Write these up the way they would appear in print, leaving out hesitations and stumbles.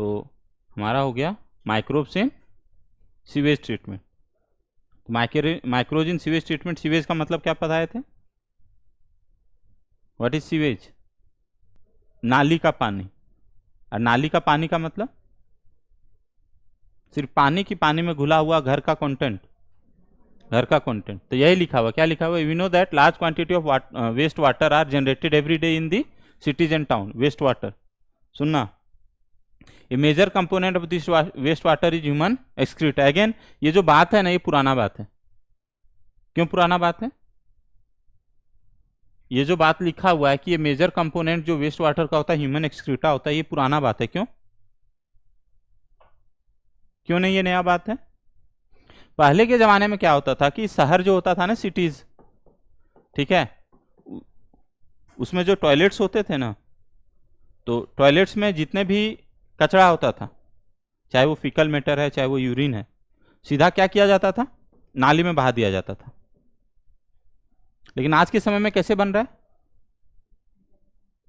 तो हमारा हो गया microbes in sewage treatment. माइक्रोज in sewage treatment, sewage का मतलब क्या बताए थे? What is sewage? नाली का पानी। और नाली का पानी का मतलब सिर्फ पानी की पानी में घुला हुआ घर का कंटेंट, घर का कंटेंट। तो यही लिखा हुआ, क्या लिखा हुआ? We know that large quantity of waste water are generated every day in the cities and town. Waste water सुनना, a major component of this waste water is human excreta. Again ये जो बात है ना, ये पुराना बात है। क्यों पुराना बात है? ये जो बात लिखा हुआ है कि ये मेजर कंपोनेंट जो वेस्ट वाटर का होता है ह्यूमन एक्सक्रीटा होता है, ये पुराना बात है। क्यों क्यों नहीं? ये नया बात है। पहले के जमाने में क्या होता था कि शहर जो होता था ना, सिटीज, ठीक है, उसमें जो टॉयलेट्स होते थे ना, तो टॉयलेट्स में जितने भी कचरा होता था, चाहे वो फीकल मैटर है, चाहे वो यूरिन है, सीधा क्या किया जाता था? नाली में बहा दिया जाता था। लेकिन आज के समय में कैसे बन रहा है?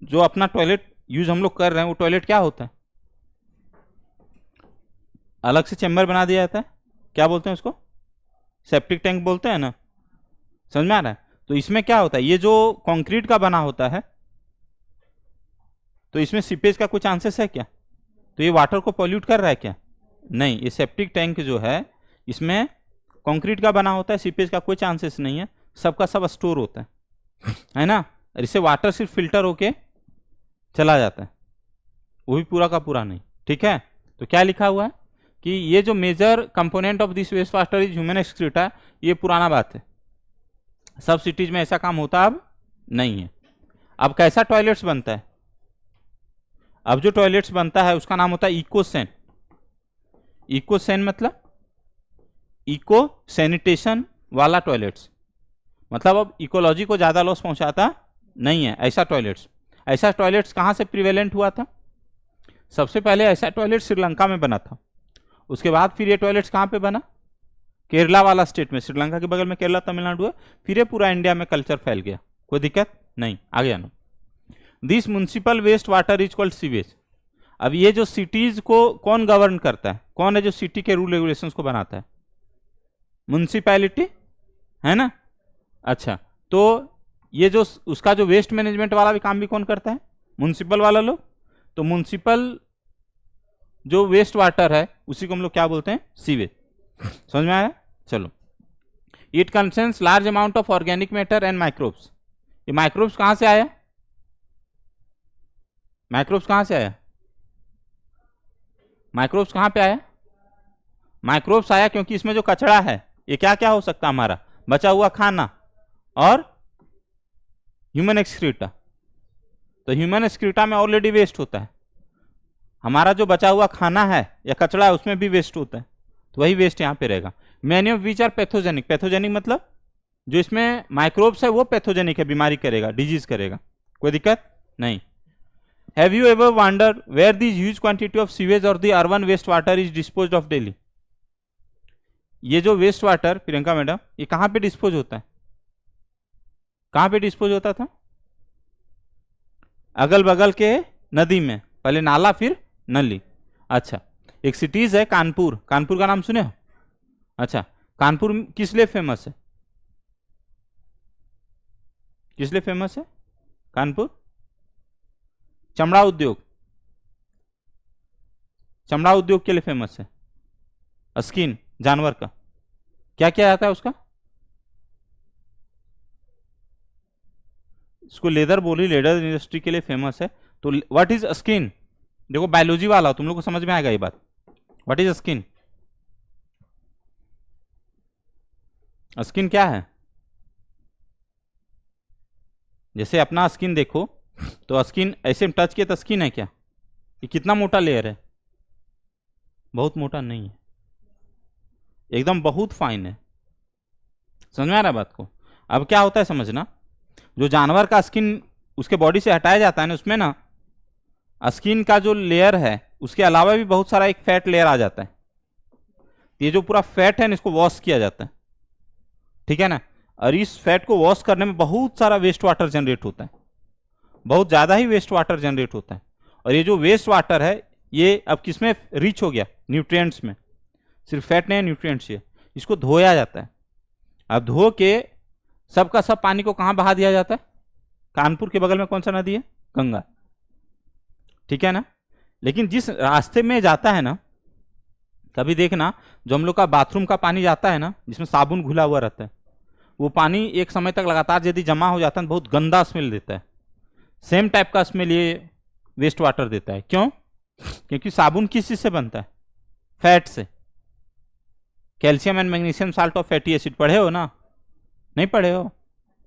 जो अपना टॉयलेट यूज हम लोग कर रहे हैं, वो टॉयलेट क्या होता है? अलग से चैम्बर बना दिया जाता है। क्या बोलते हैं उसको? सेप्टिक टैंक बोलते हैं ना। समझ में आ रहा है? तो इसमें क्या होता है, ये जो कंक्रीट का बना होता है, तो इसमें सीपेज का कोई चांसेस है क्या? तो ये वाटर को पॉल्यूट कर रहा है क्या? नहीं। ये सेप्टिक टैंक जो है, इसमें कंक्रीट का बना होता है, सीपेज का कोई चांसेस नहीं है, सबका सब स्टोर होता है ना। और इससे वाटर सिर्फ फिल्टर होके चला जाता है, वो भी पूरा का पूरा नहीं। ठीक है, तो क्या लिखा हुआ है कि ये जो major component of this waste water is human excreta, ये पुराना बात है। सब सिटीज में ऐसा काम होता अब नहीं है। अब कैसा टॉयलेट्स बनता है? अब जो टॉयलेट्स बनता है उसका नाम होता है इकोसेन। इकोसेन मतलब इको सैनिटेशन वाला टॉयलेट्स, मतलब अब इकोलॉजी को ज्यादा लॉस पहुंचाता नहीं है ऐसा टॉयलेट्स। ऐसा टॉयलेट्स कहां से प्रिवेलेंट हुआ था? सबसे पहले ऐसा टॉयलेट श्रीलंका में बना था। उसके बाद फिर ये टॉयलेट्स कहां पे बना? केरला वाला स्टेट में। श्रीलंका के बगल में केरला तमिलनाडु है। फिर ये पूरा इंडिया में कल्चर फैल गया। कोई दिक्कत नहीं, आगे जानो। This municipal waste water is called sewage. अब ये जो सिटीज को कौन गवर्न करता है? कौन है जो सिटी के रूल रेगुलेशंस को बनाता है? म्युनिसिपैलिटी है ना। अच्छा, तो ये जो उसका जो वेस्ट मैनेजमेंट वाला भी काम भी कौन करता है? म्युनिसिपल वाला लोग। तो म्युनिसिपल जो वेस्ट वाटर है उसी को हम लोग क्या बोलते हैं? सीवेज। समझ में आया? चलो। It contains large amount of organic matter and microbes. ये माइक्रोब्स कहां से आया? माइक्रोब्स कहां से आया? माइक्रोब्स कहां पे आया? माइक्रोब्स आया क्योंकि इसमें जो कचरा है, ये क्या क्या हो सकता है? हमारा बचा हुआ खाना और ह्यूमन एक्सक्रीटा। तो ह्यूमन एक्सक्रीटा में ऑलरेडी वेस्ट होता है। हमारा जो बचा हुआ खाना है या कचरा है उसमें भी वेस्ट होता है, तो वही वेस्ट यहां पे रहेगा। Many of which are pathogenic. Pathogenic मतलब जो इसमें माइक्रोब्स है वो पैथोजेनिक है, बीमारी करेगा, डिजीज करेगा। कोई दिक्कत नहीं। Have you ever wonder where this huge quantity of sewage और the urban waste water is disposed of daily? ये जो वेस्ट वाटर, प्रियंका मैडम, ये कहां पे डिस्पोज होता है? कहां पे डिस्पोज होता था? अगल बगल के नदी में, पहले नाला फिर नली। अच्छा, एक सिटीज है कानपुर। कानपुर का नाम सुने हो? अच्छा, कानपुर किस लिए फेमस है? किस लिए फेमस है कानपुर? चमड़ा उद्योग। चमड़ा उद्योग के लिए फेमस है। स्किन, जानवर का क्या क्या आता है उसका? इसको लेदर बोली, लेदर इंडस्ट्री के लिए फेमस है। तो व्हाट इज स्किन? देखो बायोलॉजी वाला हो, तुम लोग को समझ में आएगा ये बात। What is skin? स्किन क्या है? जैसे अपना स्किन देखो, तो स्किन ऐसे टच किया तो स्किन है क्या? ये कितना मोटा लेयर है? बहुत मोटा नहीं है, एकदम बहुत फाइन है। समझ में आ रहा है बात को? अब क्या होता है समझना, जो जानवर का स्किन उसके बॉडी से हटाया जाता है ना, उसमें ना स्किन का जो लेयर है उसके अलावा भी बहुत सारा एक फैट लेयर आ जाता है। ये जो पूरा फैट है ना, इसको वॉश किया जाता है, ठीक है ना। और इस फैट को वॉश करने में बहुत सारा वेस्ट वाटर जनरेट होता है, बहुत ज्यादा ही वेस्ट वाटर जनरेट होता है। और ये जो वेस्ट वाटर है ये अब किस में रिच हो गया, न्यूट्रिएंट्स में, सिर्फ फैट नहीं, न्यूट्रिएंट्स ये, इसको धोया जाता है। अब धो के सब का सब पानी को कहाँ बहा दिया जाता है, कानपुर के बगल में कौन सा नदी है, गंगा, ठीक है ना। लेकिन जिस रास्ते में जाता है ना, कभी देखना जो हम लोग का बाथरूम का पानी जाता है ना, जिसमें साबुन घुला हुआ रहता है, वो पानी एक समय तक लगातार यदि जमा हो जाता है बहुत गंदा स्मेल देता है। सेम टाइप का स्मेल ये वेस्ट वाटर देता है। क्यों? क्योंकि साबुन किस चीज से बनता है, फैट से। Calcium and magnesium salt of fatty acid पढ़े हो ना, नहीं पढ़े हो?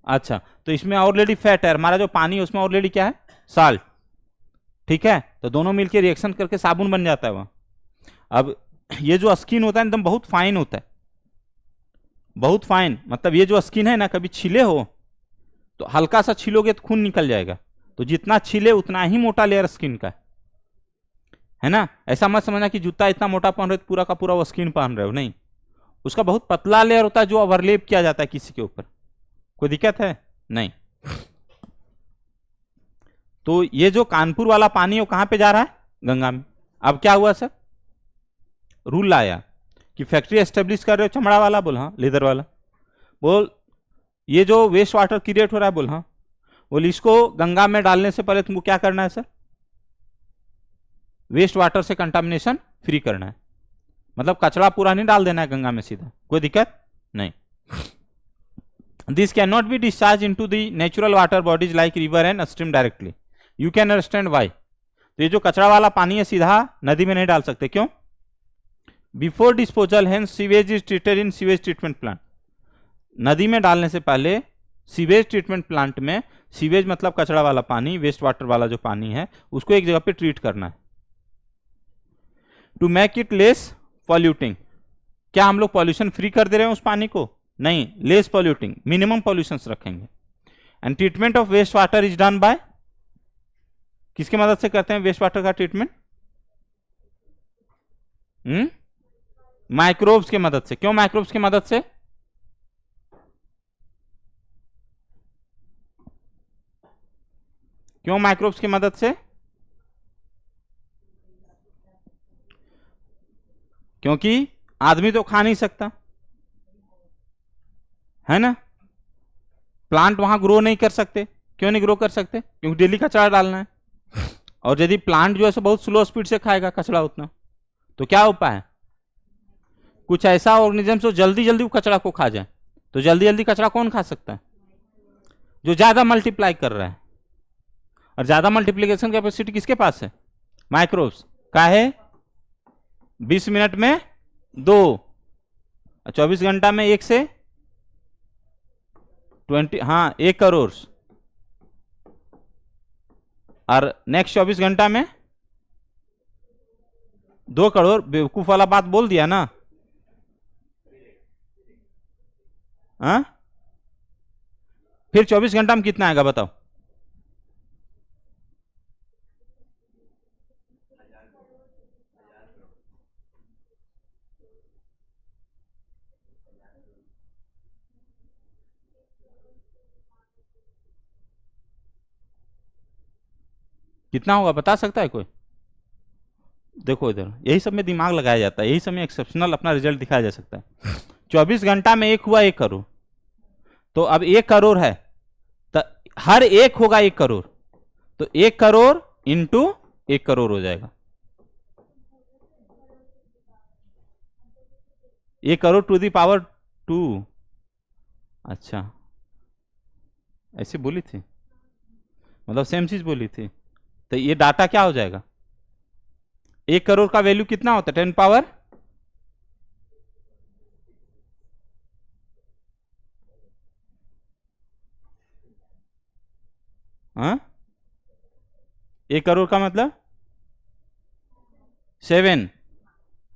अच्छा, तो इसमें ऑलरेडी फैट है, हमारा जो पानी है उसमें ऑलरेडी क्या है, साल्ट, ठीक है। तो दोनों मिलकर रिएक्शन करके साबुन बन जाता है वहां। अब ये जो स्किन होता है एकदम बहुत फाइन होता है, बहुत फाइन, मतलब ये जो स्किन है ना, कभी छीले हो तो हल्का सा छीलोगे तो खून निकल जाएगा, तो जितना छीले उतना ही मोटा लेयर स्किन का है ना। ऐसा मत समझना कि जूता इतना मोटा पहन रहे हो तो पूरा का पूरा वो स्किन पहन रहे हो, नहीं, उसका बहुत पतला लेयर होता है जो ओवरलेप किया जाता है किसी के ऊपर। कोई दिक्कत है? नहीं। तो ये जो कानपुर वाला पानी है वो कहां पे जा रहा है, गंगा में। अब क्या हुआ सर, रूल लाया कि फैक्ट्री एस्टेब्लिश कर रहे हो चमड़ा वाला, बोल हाँ, लेदर वाला, बोल ये जो वेस्ट वाटर क्रिएट हो रहा है, बोल हाँ, बोल इसको गंगा में डालने से पहले तुमको क्या करना है सर, वेस्ट वाटर से कंटामिनेशन फ्री करना है, मतलब कचरा पूरा नहीं डाल देना है गंगा में सीधा। कोई दिक्कत नहीं। This can not be discharge into the natural water bodies like river and stream directly. You can understand why. तो ये जो कचरा वाला पानी है सीधा नदी में नहीं डाल सकते, क्यों? Before disposal hence sewage is treated in sewage treatment plant. नदी में डालने से पहले सीवेज ट्रीटमेंट प्लांट में, सीवेज मतलब कचरा वाला पानी, वेस्ट वाटर वाला जो पानी है उसको एक जगह पे ट्रीट करना है to make it less polluting. क्या हम लोग पॉल्यूशन फ्री कर दे रहे हैं उस पानी को? नहीं, लेस पॉल्यूटिंग, मिनिमम पॉल्यूशन रखेंगे। And treatment of waste water is done by, किसकी मदद से करते हैं वेस्ट वाटर का ट्रीटमेंट? माइक्रोब्स की मदद से। क्यों माइक्रोब्स की मदद से? क्यों माइक्रोब्स की मदद से? क्योंकि आदमी तो खा नहीं सकता है ना, प्लांट वहां ग्रो नहीं कर सकते। क्यों नहीं ग्रो कर सकते? क्योंकि डेली कचरा डालना है, और यदि प्लांट जो है सो बहुत स्लो स्पीड से खाएगा कचरा उतना, तो क्या उपाय है, कुछ ऐसा ऑर्गेनिज्म जो जल्दी जल्दी कचरा को खा जाए। तो जल्दी जल्दी कचरा कौन खा सकता है? जो ज्यादा मल्टीप्लाई कर रहा है, और ज्यादा मल्टीप्लीकेशन कैपेसिटी किसके पास है? माइक्रोब्स का है। 20 मिनट में 2, 24 घंटा में 1 से 20, हाँ 1 करोड़, और नेक्स्ट 24 घंटा में 2 करोड़। बेवकूफ वाला बात बोल दिया ना, हाँ? फिर 24 घंटा में कितना आएगा बताओ? कितना होगा बता सकता है कोई? देखो इधर, यही सब में दिमाग लगाया जाता है, यही सब में एक्सेप्शनल अपना रिजल्ट दिखाया जा सकता है। 24 घंटा में 1 हुआ 1 करोड़, तो अब 1 करोड़ है तो हर एक होगा 1 करोड़, तो 1 करोड़ इंटू 1 करोड़ हो जाएगा। 1 करोड़ टू दी पावर 2। अच्छा, ऐसे बोली थी, मतलब सेम चीज बोली थी। तो ये डाटा क्या हो जाएगा? 1 करोड़ का वैल्यू कितना होता है? 10 पावर, हाँ 1 करोड़ का मतलब 7।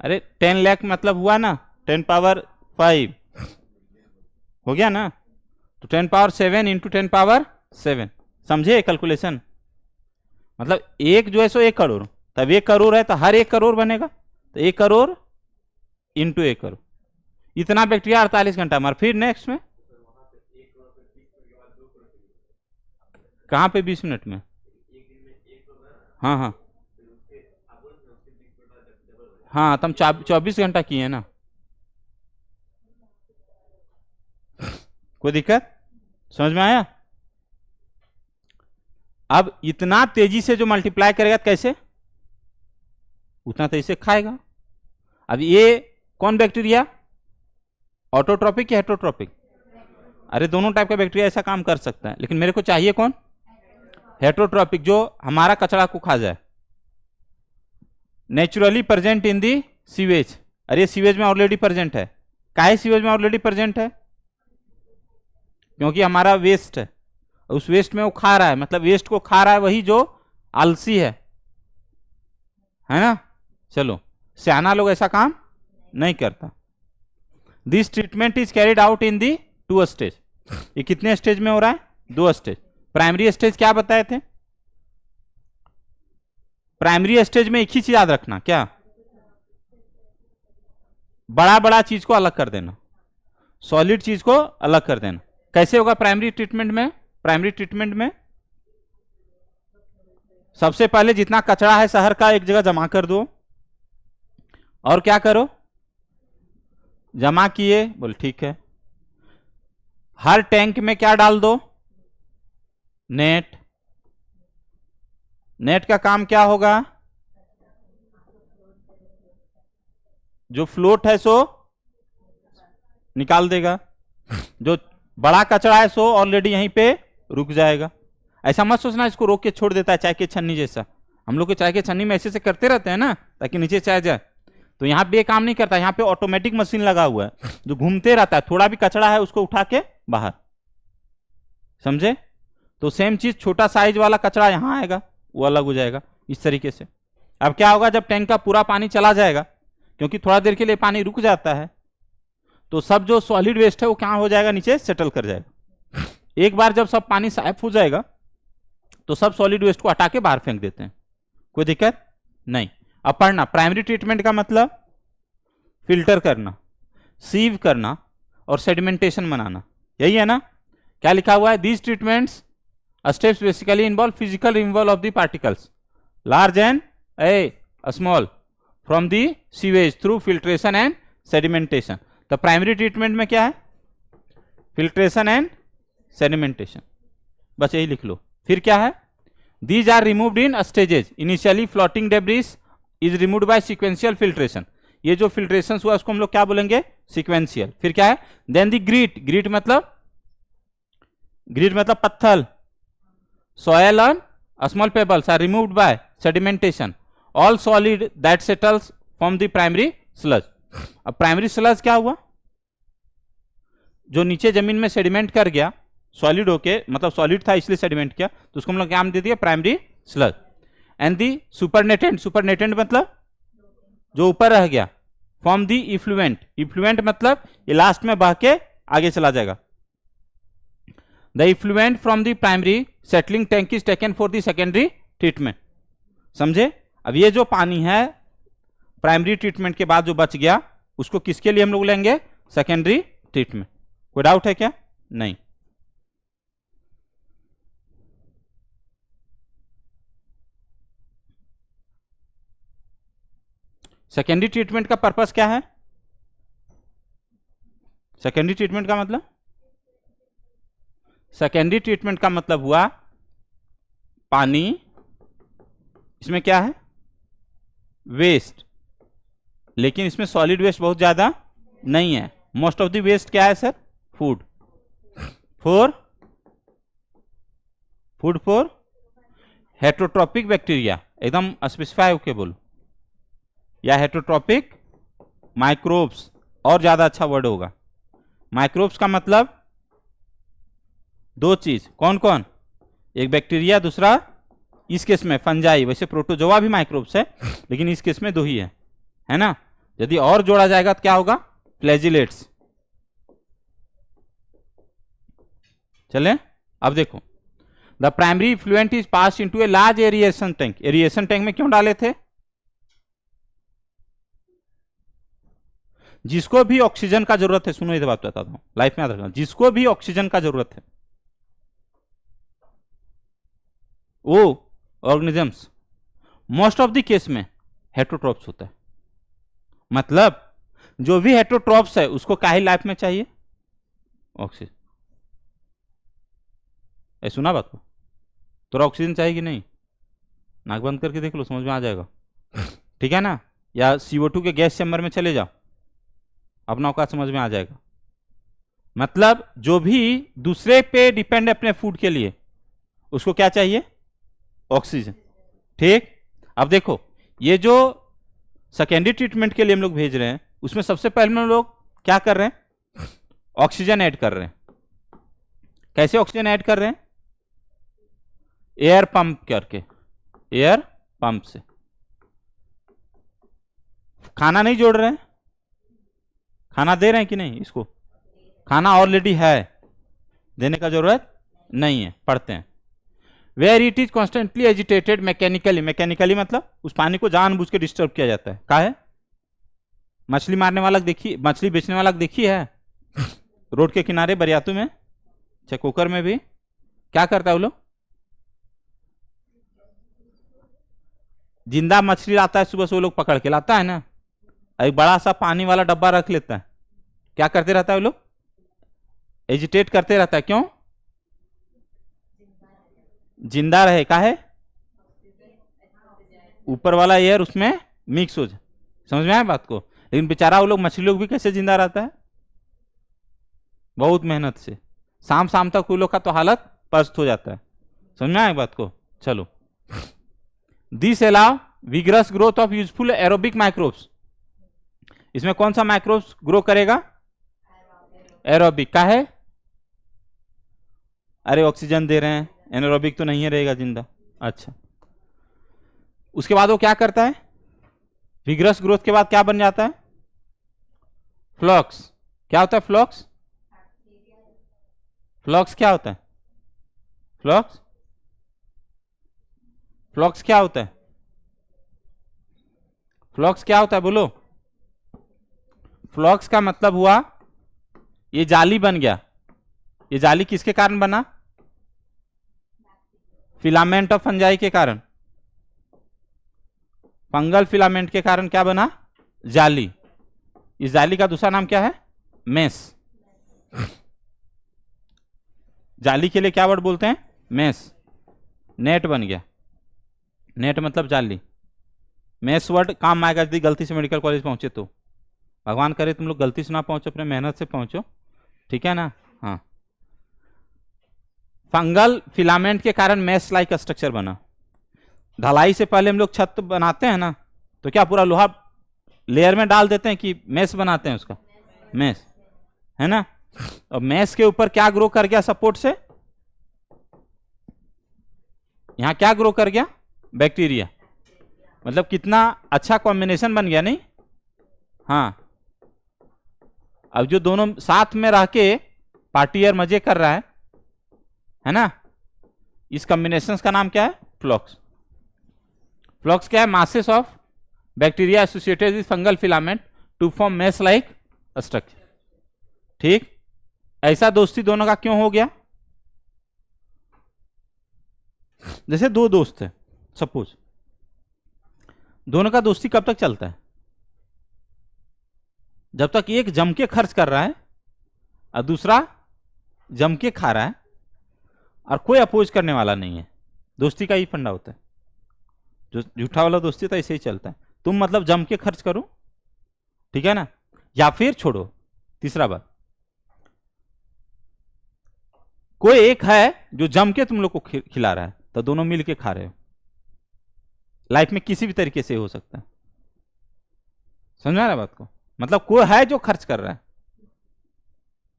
अरे 10 लाख मतलब हुआ ना 10 पावर 5 हो गया ना, तो 10 पावर 7 इंटू 10 पावर 7। समझे कैलकुलेशन? मतलब एक जो है सो 1 करोड़, तब 1 करोड़ है तो हर 1 करोड़ बनेगा, तो 1 करोड़ इंटू 1 करोड़। इतना बैक्टीरिया 48 घंटा मार। फिर नेक्स्ट में कहाँ पे 20 मिनट में? हाँ हाँ हाँ तो हम 24 घंटा किए ना, कोई दिक्कत? समझ में आया? अब इतना तेजी से जो मल्टीप्लाई करेगा तो कैसे, उतना तेजी से खाएगा। अब ये कौन बैक्टीरिया, ऑटोट्रॉपिक या हेटरोट्रॉपिक? अरे दोनों टाइप का बैक्टीरिया ऐसा काम कर सकता है, लेकिन मेरे को चाहिए कौन, हेटरोट्रॉपिक, जो हमारा कचरा को खा जाए। Naturally present in the sewage, अरे सीवेज में ऑलरेडी प्रेजेंट है। काहे सीवेज में ऑलरेडी प्रेजेंट है? क्योंकि हमारा वेस्ट है, उस वेस्ट में वो खा रहा है, मतलब वेस्ट को खा रहा है वही जो आलसी है ना। चलो, सियाना लोग ऐसा काम नहीं करता। This treatment is carried out in the 2 stage. ये कितने स्टेज में हो रहा है? 2 स्टेज। प्राइमरी स्टेज क्या बताए थे? प्राइमरी स्टेज में एक ही चीज याद रखना, क्या? बड़ा बड़ा चीज को अलग कर देना, सॉलिड चीज को अलग कर देना। कैसे होगा प्राइमरी ट्रीटमेंट में? प्राइमरी ट्रीटमेंट में सबसे पहले जितना कचरा है शहर का एक जगह जमा कर दो, और क्या करो, जमा किए, बोल ठीक है। हर टैंक में क्या डाल दो, नेट। नेट का काम क्या होगा, जो फ्लोट है सो निकाल देगा, जो बड़ा कचरा है सो ऑलरेडी यहीं पे रुक जाएगा। ऐसा मत सोचना इसको रोक के छोड़ देता है चाय की छन्नी जैसा। हम लोग के चाय की छन्नी में ऐसे से करते रहते हैं ना ताकि नीचे चाय जाए, तो यहां पे ये काम नहीं करता। यहां पे ऑटोमेटिक मशीन लगा हुआ है जो घूमते रहता है, थोड़ा भी कचरा है उसको उठा के बाहर, समझे? तो सेम चीज, छोटा साइज वाला कचरा यहां आएगा, वो अलग हो जाएगा इस तरीके से। अब क्या होगा, जब टैंक का पूरा पानी चला जाएगा, क्योंकि थोड़ा देर के लिए पानी रुक जाता है, तो सब जो सॉलिड वेस्ट है वो क्या हो जाएगा, नीचे सेटल कर जाएगा। एक बार जब सब पानी साफ हो जाएगा तो सब सॉलिड वेस्ट को हटा के बाहर फेंक देते हैं, कोई दिक्कत नहीं। अब पढ़ना, प्राइमरी ट्रीटमेंट का मतलब फिल्टर करना, सीव करना और सेडिमेंटेशन बनाना, यही है ना? क्या लिखा हुआ है, these treatments steps basically involve physical removal of the particles large and small from the sewage through filtration and sedimentation. तो प्राइमरी ट्रीटमेंट में क्या है, फिल्ट्रेशन एंड सेडिमेंटेशन, बस यही लिख लो। फिर क्या है, these are removed in stages, initially floating debris is removed by sequential filtration. ये जो फिल्ट्रेशन हुआ उसको हम लोग क्या बोलेंगे, सीक्वेंशियल। फिर क्या है, देन द ग्रीट, ग्रीट मतलब पत्थर, soil and small pebbles are removed by sedimentation, all solid that settles from the primary sludge। अब प्राइमरी स्लज क्या हुआ, जो नीचे जमीन में सेडिमेंट कर गया, सॉलिड होके, मतलब सॉलिड था इसलिए सेडिमेंट किया, तो उसको हम लोग क्या नाम दे दिया, primary sludge. And the supernatant, supernatant मतलब जो ऊपर रह गया, फ्रॉम दी इफ्लुएंट, इफ्लुएंट मतलब ये लास्ट में बह के आगे चला जाएगा। The effluent from the primary settling tank is taken for the secondary treatment, समझे? अब ये जो पानी है प्राइमरी ट्रीटमेंट के बाद जो बच गया, उसको किसके लिए हम लोग लेंगे, सेकेंडरी ट्रीटमेंट। कोई डाउट है क्या? नहीं। सेकेंडरी ट्रीटमेंट का पर्पस क्या है? सेकेंडरी ट्रीटमेंट का मतलब, सेकेंडरी ट्रीटमेंट का मतलब हुआ पानी, इसमें क्या है, वेस्ट, लेकिन इसमें सॉलिड वेस्ट बहुत ज्यादा नहीं है। मोस्ट ऑफ द वेस्ट क्या है sir, food, for heterotrophic bacteria, एकदम स्पेसिफाई होके बोलो, या हेटरोट्रॉपिक माइक्रोब्स, और ज्यादा अच्छा वर्ड होगा। माइक्रोब्स का मतलब 2 चीज, कौन कौन, एक बैक्टीरिया, दूसरा इस केस में फंजाई, वैसे प्रोटोजोआ भी माइक्रोब्स है लेकिन इस केस में 2 ही है ना? यदि और जोड़ा जाएगा तो क्या होगा, फ्लैजिलेट्स। चले, अब देखो, the primary effluent is pass into a large aeration tank. Aeration tank में क्यों डाले थे, जिसको भी ऑक्सीजन का जरूरत है, सुनो ये बात बताता हूं, लाइफ में याद रखना, जिसको भी ऑक्सीजन का जरूरत है, वो organisms most of the case में हेटरोट्रॉप्स होता है। मतलब जो भी हेटरोट्रॉप्स है उसको काहे लाइफ में चाहिए? ऑक्सीजन। ऐ सुना बात को? तो ऑक्सीजन चाहिए कि नहीं? नाक बंद करके देख लो, समझ में आ जाएगा। ठीक है ना? या CO2 के गैस चैम्बर में चले जाओ, अपना औकात समझ में आ जाएगा। मतलब जो भी दूसरे पे डिपेंड है अपने फूड के लिए, उसको क्या चाहिए? ऑक्सीजन। ठीक। अब देखो, ये जो सेकेंडरी ट्रीटमेंट के लिए हम लोग भेज रहे हैं, उसमें सबसे पहले हम लोग क्या कर रहे हैं? ऑक्सीजन ऐड कर रहे हैं। कैसे ऑक्सीजन ऐड कर रहे हैं? एयर पंप करके, एयर पंप से। खाना नहीं जोड़ रहे हैं, खाना दे रहे हैं कि नहीं? इसको खाना ऑलरेडी है, देने का जरूरत नहीं है। पढ़ते हैं। Where it is constantly agitated mechanically, mechanically मतलब उस पानी को जानबूझ के डिस्टर्ब किया जाता है। का है? मछली मारने वाला देखी, मछली बेचने वाला देखी है रोड के किनारे बरियातू में, चकोकर में भी क्या करता है वो लोग? जिंदा मछली लाता है, सुबह से वो लोग पकड़ के लाता है ना, एक बड़ा सा पानी वाला डब्बा रख लेता है। क्या करते रहता है वो लोग? एजिटेट करते रहता है। क्यों? जिंदा रहे। का है? ऊपर वाला एयर उसमें मिक्स हो जाए। समझ में आया बात को? लेकिन बेचारा वो लोग, मछली लोग भी कैसे जिंदा रहता है? बहुत मेहनत से। शाम शाम तक वो लोग का तो हालत पस्त हो जाता है। समझ में आया बात को? चलो। This allow vigorous growth of useful aerobic microbes. इसमें कौन सा माइक्रोब्स ग्रो करेगा? एरोबिक। का है? अरे ऑक्सीजन दे रहे हैं, एनारोबिक तो नहीं रहेगा जिंदा। अच्छा, उसके बाद वो क्या करता है? विग्रस ग्रोथ के बाद क्या बन जाता है? फ्लॉक्स। क्या होता है फ्लॉक्स? फ्लॉक्स क्या होता है? फ्लॉक्स, फ्लॉक्स क्या होता है? फ्लॉक्स क्या होता है बोलो? फ्लॉक्स का मतलब हुआ ये जाली बन गया। ये जाली किसके कारण बना? फिलामेंट ऑफ फंजाई के कारण। फंगल फिलामेंट के कारण क्या बना? जाली। इस जाली का दूसरा नाम क्या है? मेस। जाली के लिए क्या वर्ड बोलते हैं? मेस। नेट बन गया। नेट मतलब जाली। मेस वर्ड काम आएगा यदि गलती से मेडिकल कॉलेज पहुंचे तो। भगवान करे तुम लोग गलती से ना पहुंचो, अपने मेहनत से पहुंचो। ठीक है ना? हाँ। फंगल फिलामेंट के कारण मेस लाइक स्ट्रक्चर बना। ढलाई से पहले हम लोग छत बनाते हैं ना, तो क्या पूरा लोहा लेयर में डाल देते हैं कि मेस बनाते हैं उसका? मेस, है ना? और मेस के ऊपर क्या ग्रो कर गया सपोर्ट से? यहां क्या ग्रो कर गया? बैक्टीरिया। मतलब कितना अच्छा कॉम्बिनेशन बन गया, नहीं? हाँ। अब जो दोनों साथ में रह के पार्टी और मजे कर रहा है ना, इस कॉम्बिनेशन का नाम क्या है? फ्लॉक्स। फ्लॉक्स क्या है? Masses of bacteria associated with fungal filament to form mesh like structure. ठीक। ऐसा दोस्ती दोनों का क्यों हो गया? जैसे दो दोस्त है, सपोज, दोनों का दोस्ती कब तक चलता है? जब तक एक जम के खर्च कर रहा है और दूसरा जम के खा रहा है और कोई अपोज करने वाला नहीं है। दोस्ती का ही फंडा होता है। जो झूठा वाला दोस्ती तो ऐसे ही चलता है। तुम मतलब जम के खर्च करो, ठीक है ना? या फिर छोड़ो। तीसरा बात, कोई एक है जो जम के तुम लोग को खिला रहा है, तो दोनों मिल के खा रहे हो। लाइफ में किसी भी तरीके से हो सकता है। समझ रहा है बात को? मतलब कोई है जो खर्च कर रहा है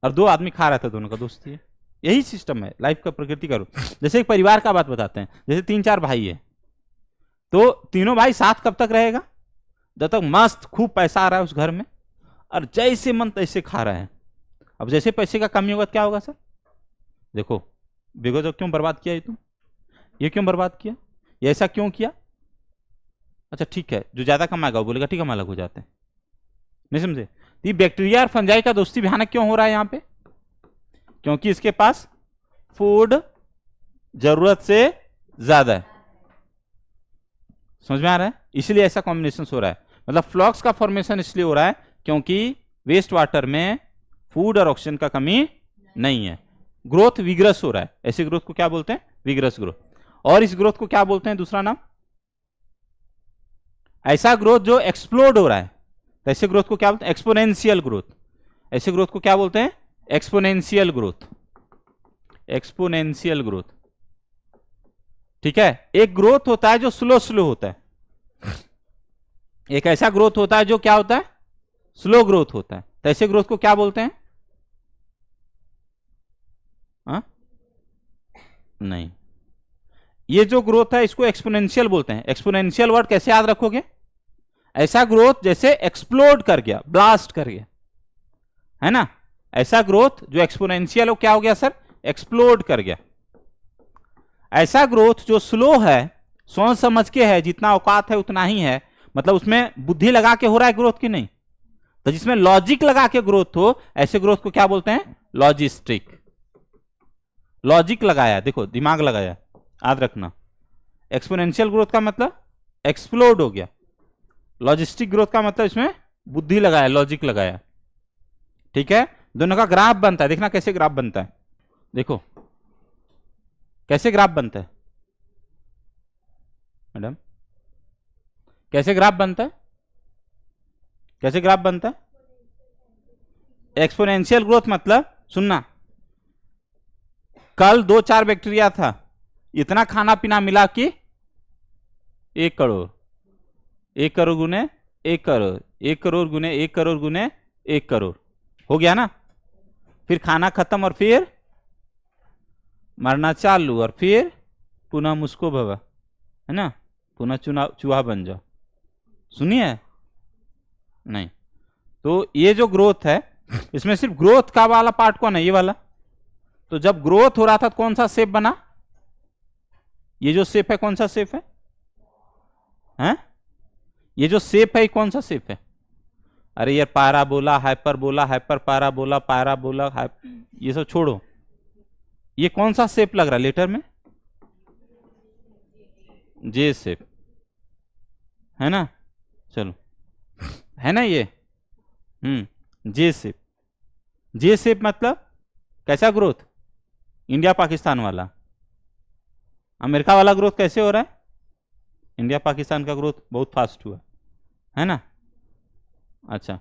और दो आदमी खा रहा था, दोनों का दोस्ती है। यही सिस्टम है लाइफ का, प्रकृति का रूप। जैसे एक परिवार का बात बताते हैं। जैसे 3-4 भाई है, तो तीनों भाई साथ कब तक रहेगा? जब तक मस्त खूब पैसा आ रहा है उस घर में और जैसे मन तैसे खा रहा है। अब जैसे पैसे का कमी होगा क्या होगा? सर देखो, बेगो तो क्यों बर्बाद किया ये तुम? ये क्यों बर्बाद किया? ये ऐसा क्यों किया? अच्छा ठीक है, जो ज्यादा कमाएगा वो बोलेगा ठीक है, हम अलग हो जाते हैं। नहीं समझे? ये बैक्टीरिया और फंजाई का दोस्ती भयानक क्यों हो रहा है यहाँ पे? क्योंकि इसके पास फूड जरूरत से ज्यादा है। समझ में आ रहा है? इसलिए ऐसा कॉम्बिनेशन हो रहा है। मतलब फ्लॉक्स का फॉर्मेशन इसलिए हो रहा है क्योंकि वेस्ट वाटर में फूड और ऑक्सीजन का कमी नहीं है। ग्रोथ विग्रस हो रहा है, ऐसे ग्रोथ को क्या बोलते हैं? Vigorous growth. और इस ग्रोथ को क्या बोलते हैं? दूसरा नाम, ऐसा ग्रोथ जो एक्सप्लोड हो रहा है, तो ऐसे ग्रोथ को क्या बोलते हैं? Exponential growth. ऐसे ग्रोथ को क्या बोलते हैं? Exponential growth. एक्सपोनेंशियल ग्रोथ, ठीक है। एक ग्रोथ होता है जो स्लो स्लो होता है, एक ऐसा ग्रोथ होता है जो क्या होता है? स्लो ग्रोथ होता है। तो ऐसे ग्रोथ को क्या बोलते हैं? हा? नहीं, ये जो ग्रोथ है इसको एक्सपोनेंशियल बोलते हैं। एक्सपोनेंशियल वर्ड कैसे याद रखोगे? ऐसा ग्रोथ जैसे एक्सप्लोड कर गया, ब्लास्ट कर गया, है ना। ऐसा ग्रोथ जो एक्सपोनेंशियल हो क्या हो गया सर? एक्सप्लोड कर गया। ऐसा ग्रोथ जो स्लो है, सोच समझ के है, जितना औकात है उतना ही है, मतलब उसमें बुद्धि लगा के हो रहा है ग्रोथ की नहीं, तो जिसमें लॉजिक लगा के ग्रोथ हो, ऐसे ग्रोथ को क्या बोलते हैं? लॉजिस्टिक। लॉजिक लगाया, देखो दिमाग लगाया, याद रखना। एक्सपोनेंशियल ग्रोथ का मतलब एक्सप्लोड हो गया, लॉजिस्टिक ग्रोथ का मतलब इसमें बुद्धि लगाया, लॉजिक लगाया, ठीक है। दोनों का ग्राफ बनता है, देखना कैसे ग्राफ बनता है। देखो कैसे ग्राफ बनता है मैडम, कैसे ग्राफ बनता है? कैसे ग्राफ बनता है? एक्सपोनेंशियल ग्रोथ मतलब, सुनना, कल 2-4 बैक्टीरिया था, इतना खाना पीना मिला कि 1 करोड़, 1 करोड़ गुने 1 करोड़, 1 करोड़ गुने 1 करोड़ गुने 1 करोड़ हो गया ना। फिर खाना खत्म और फिर मरना चालू और फिर पुनः मुस्को भवा, है ना, पुनः चूहा बन जाओ। सुनिए नहीं, तो ये जो ग्रोथ है इसमें सिर्फ ग्रोथ का वाला पार्ट कौन है? ये वाला। तो जब ग्रोथ हो रहा था तो कौन सा शेप बना? ये जो शेप है कौन सा शेप है? हैं? ये जो शेप है कौन सा शेप है? अरे यार, parabola, hyperbola, hyper parabola, parabola, ये सब छोड़ो, ये कौन सा शेप लग रहा है लेटर में? जे शेप, है ना। चलो, है ना ये, जे शेप। जे शेप मतलब कैसा ग्रोथ? इंडिया पाकिस्तान वाला। अमेरिका वाला ग्रोथ कैसे हो रहा है? इंडिया पाकिस्तान का ग्रोथ बहुत फास्ट हुआ, है ना। अच्छा,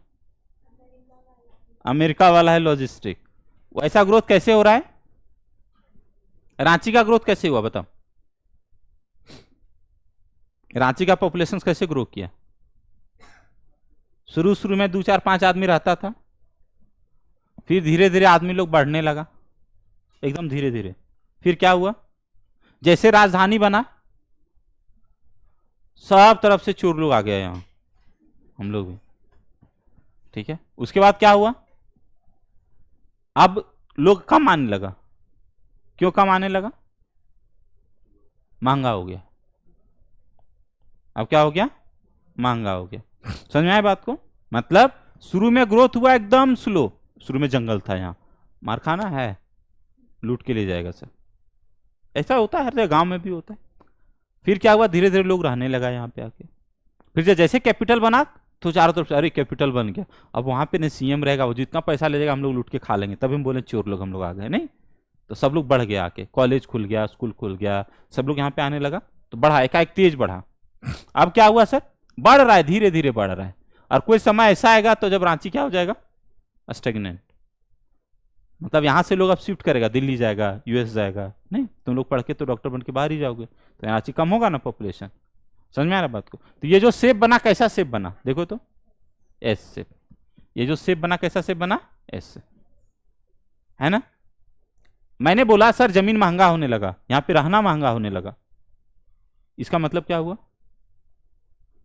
अमेरिका वाला है लॉजिस्टिक। वैसा ग्रोथ कैसे हो रहा है? रांची का ग्रोथ कैसे हुआ बताओ? रांची का पॉपुलेशन कैसे ग्रो किया? शुरू शुरू में 2-4-5 आदमी रहता था, फिर धीरे धीरे आदमी लोग बढ़ने लगा, एकदम धीरे धीरे। फिर क्या हुआ? जैसे राजधानी बना, सब तरफ से चोर लोग आ गए यहां, हम लोग भी, ठीक है। उसके बाद क्या हुआ? अब लोग कम आने लगा। क्यों कम आने लगा? महंगा हो गया। अब क्या हो गया? महंगा हो गया। समझ में आया बात को? मतलब शुरू में ग्रोथ हुआ एकदम स्लो, शुरू में जंगल था, यहां मार खाना है, लूट के ले जाएगा सर, ऐसा होता है हर जगह, गांव में भी होता है। फिर क्या हुआ? धीरे धीरे लोग रहने लगा यहाँ पे आके। फिर जैसे कैपिटल बना तो चारों तरफ से अरे कैपिटल बन गया, अब वहां पे नहीं सीएम रहेगा, वो जितना पैसा ले जाएगा हम लोग लूट के खा लेंगे, तभी हम बोले चोर लोग हम लोग आ गए। नहीं, तो सब लोग बढ़ गया आके, कॉलेज खुल गया, स्कूल खुल गया, सब लोग यहाँ पे आने लगा, तो बढ़ा, एकाएक तेज बढ़ा। अब क्या हुआ सर? बढ़ रहा है, धीरे धीरे बढ़ रहा है, और कोई समय ऐसा आएगा तो जब रांची क्या हो जाएगा? स्टेगनेंट। मतलब यहां से लोग अब शिफ्ट करेगा, दिल्ली जाएगा, यूएस जाएगा। नहीं, तुम लोग पढ़ के तो डॉक्टर बन के बाहर ही जाओगे, तो रांची कम होगा ना पॉपुलेशन। समझ में आ रहा बात को? तो ये जो शेप बना, कैसा शेप बना देखो तो? S shape. ये जो शेप बना कैसा शेप बना? एस, है ना। मैंने बोला सर जमीन महंगा होने लगा, यहां पे रहना महंगा होने लगा, इसका मतलब क्या हुआ?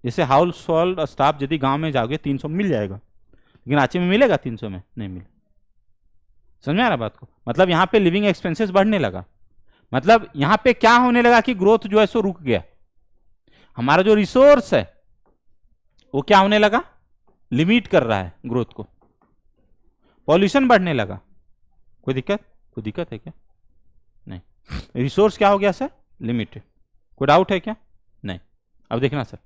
जैसे हाउस होल्ड स्टाफ यदि गांव में जाओगे 300 मिल जाएगा, लेकिन रांची में मिलेगा 300 में? नहीं मिले। समझ में आ रहा बात को? मतलब यहां पे लिविंग एक्सपेंसेस बढ़ने लगा, मतलब यहां पे क्या होने लगा कि ग्रोथ जो है सो रुक गया। हमारा जो रिसोर्स है वो क्या होने लगा? लिमिट कर रहा है ग्रोथ को। पॉल्यूशन बढ़ने लगा। कोई दिक्कत? कोई दिक्कत है क्या? नहीं। रिसोर्स क्या हो गया सर? लिमिटेड। कोई डाउट है क्या? नहीं। अब देखना सर,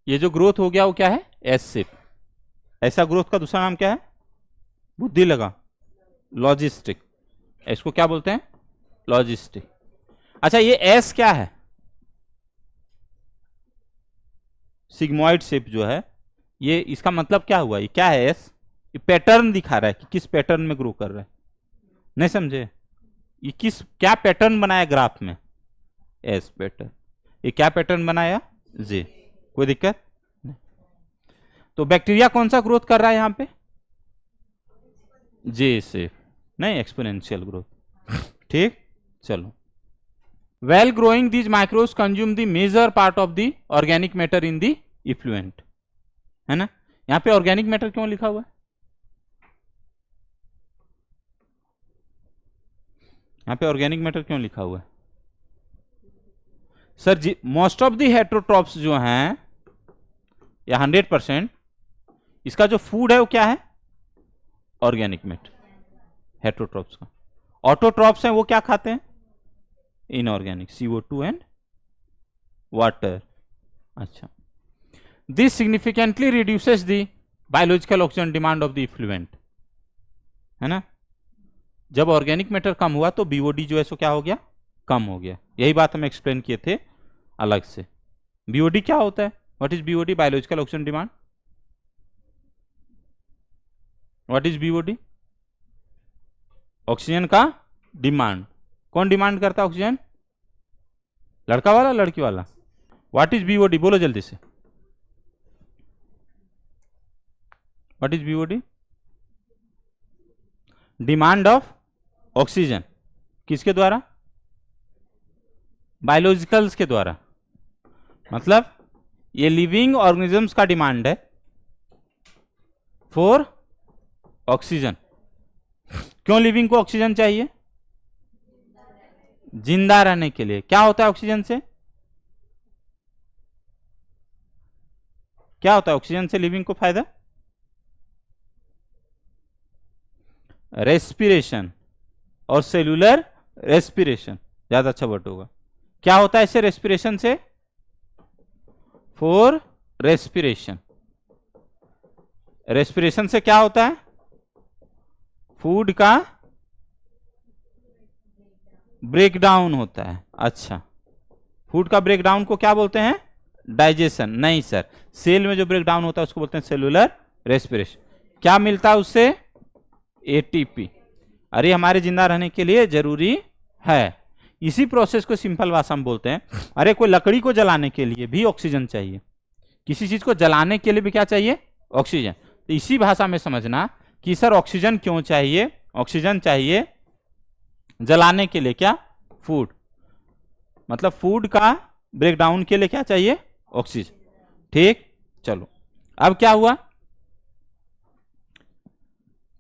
ये जो ग्रोथ हो गया वो क्या है, एस शेप। ऐसा ग्रोथ का दूसरा नाम क्या है, बुद्धि लगा, लॉजिस्टिक। इसको क्या बोलते हैं, लॉजिस्टिक। अच्छा ये एस क्या है, सिग्मॉइड शेप जो है, ये इसका मतलब क्या हुआ, ये क्या है एस, ये पैटर्न दिखा रहा है कि किस पैटर्न में ग्रो कर रहा है। नहीं समझे, ये किस क्या पैटर्न बनाया ग्राफ में, एस पैटर्न। ये क्या पैटर्न बनाया, जे। कोई दिक्कत नहीं। तो बैक्टीरिया कौन सा ग्रोथ कर रहा है यहां पे, जे शेप, नहीं एक्सपोनेंशियल ग्रोथ। ठीक, चलो। Well growing these microbes consume the major part of the organic matter in the effluent, है ना। यहां पे ऑर्गेनिक मैटर क्यों लिखा हुआ है, यहां पे ऑर्गेनिक मैटर क्यों लिखा हुआ है sir ji. Most of the heterotrophs जो हैं या 100%, इसका जो फूड है वो क्या है, ऑर्गेनिक मैटर, हेट्रोट्रॉप्स का। ऑटोट्रॉप्स हैं वो क्या खाते हैं, इनऑर्गेनिक, CO2 एंड वाटर। अच्छा, this significantly reduces the biological oxygen demand of the effluent, है ना। जब ऑर्गेनिक मैटर कम हुआ तो बीओडी जो है सो क्या हो गया, कम हो गया। यही बात हम एक्सप्लेन किए थे अलग से। बीओडी क्या होता है, what is BOD, biological oxygen demand. What is BOD, oxygen का डिमांड। कौन डिमांड करता है ऑक्सीजन, लड़का वाला लड़की वाला। व्हाट इज बीओडी, बोलो जल्दी से, what is BOD, demand of oxygen, किसके द्वारा, बायोलॉजिकल्स के द्वारा। मतलब ये लिविंग ऑर्गेनिजम्स का डिमांड है फॉर ऑक्सीजन। क्यों लिविंग को ऑक्सीजन चाहिए, जिंदा रहने के लिए। क्या होता है ऑक्सीजन से, क्या होता है ऑक्सीजन से लिविंग को फायदा, रेस्पिरेशन और सेल्यूलर रेस्पिरेशन, ज्यादा अच्छा वर्ड होगा। क्या होता है इससे रेस्पिरेशन से, फॉर रेस्पिरेशन। रेस्पिरेशन से क्या होता है, फूड का ब्रेकडाउन होता है। अच्छा, फूड का ब्रेकडाउन को क्या बोलते हैं, डाइजेशन। नहीं सर, सेल में जो ब्रेकडाउन होता है उसको बोलते हैं सेलुलर रेस्पिरेशन। क्या मिलता है उससे, एटीपी। अरे हमारे जिंदा रहने के लिए जरूरी है। इसी प्रोसेस को सिंपल भाषा में बोलते हैं, अरे कोई लकड़ी को जलाने के लिए भी ऑक्सीजन चाहिए, किसी चीज को जलाने के लिए भी क्या चाहिए, ऑक्सीजन। तो इसी भाषा में समझना कि सर ऑक्सीजन क्यों चाहिए, ऑक्सीजन चाहिए जलाने के लिए, क्या, फूड। मतलब फूड का ब्रेकडाउन के लिए क्या चाहिए, ऑक्सीजन। ठीक, चलो। अब क्या हुआ,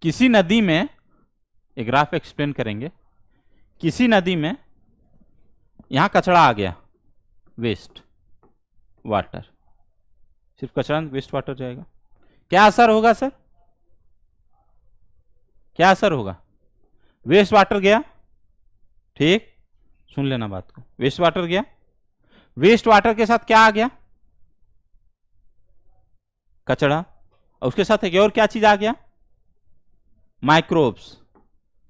किसी नदी में, एक ग्राफ एक्सप्लेन करेंगे, किसी नदी में यहां कचरा आ गया, वेस्ट वाटर, सिर्फ कचरा वेस्ट वाटर जाएगा, क्या असर होगा सर, क्या असर होगा, वेस्ट वाटर गया। ठीक, सुन लेना बात को, वेस्ट वाटर गया, वेस्ट वाटर के साथ क्या आ गया, कचरा, और उसके साथ एक और क्या चीज आ गया, माइक्रोब्स।